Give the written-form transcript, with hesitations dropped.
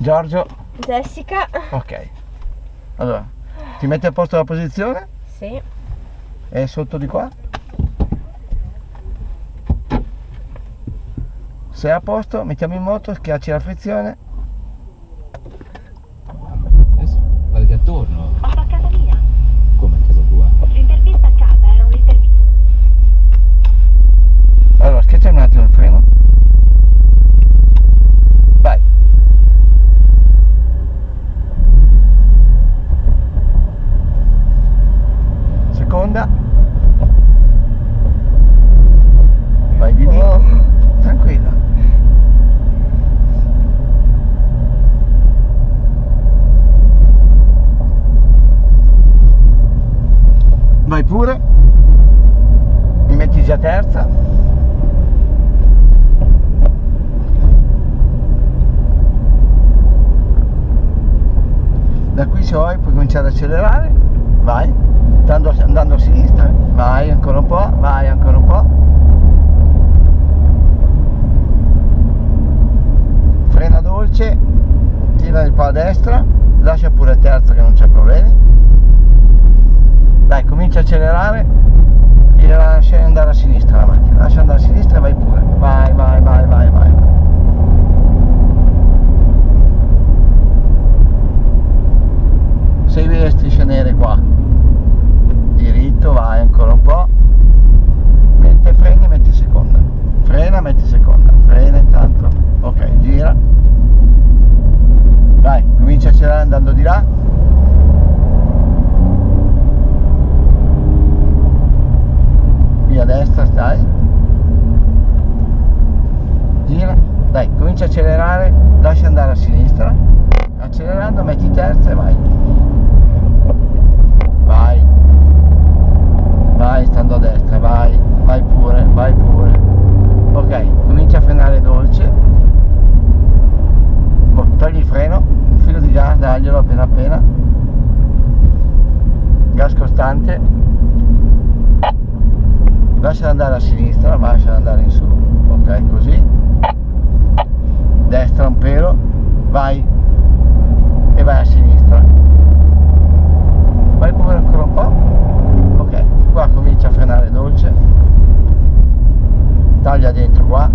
Giorgio. Jessica. Ok. Allora, ti metti a posto la posizione? Sì. E sotto di qua? Se è a posto, mettiamo in moto, schiacci la frizione. Adesso guardati attorno. Vado a casa mia. Come a casa tua? L'intervista a casa era un'intervista. Allora, schiacciamo un attimo il freno. Vai. Seconda. Vai di lì. Tranquilla. Vai pure. Mi metti già terza. Da qui se vuoi puoi cominciare ad accelerare. Vai. Andando a sinistra. Vai ancora un po'. Vai ancora un po'. Frena dolce. Tira un po' a destra. Lascia pure terza che non c'è problemi. Dai, comincia a accelerare e lascia andare a sinistra la macchina, lascia andare a sinistra e vai pure, vai, vai, vai, vai, vai. Segui le strisce nere qua, diritto, vai ancora un po', mentre freni metti seconda, frena, metti seconda, frena intanto, ok, gira, vai, comincia a accelerare andando di là. A destra stai, gira, dai, comincia a accelerare, lascia andare a sinistra, accelerando metti terza e vai, vai, vai stando a destra, vai, vai pure, ok, comincia a frenare dolce, togli il freno, un filo di gas, daglielo appena, gas costante. Lascia andare a sinistra, lascia andare in su, ok, così, destra un pelo, vai e vai a sinistra, vai pure ancora un po', ok, qua comincia a frenare dolce, taglia dentro qua,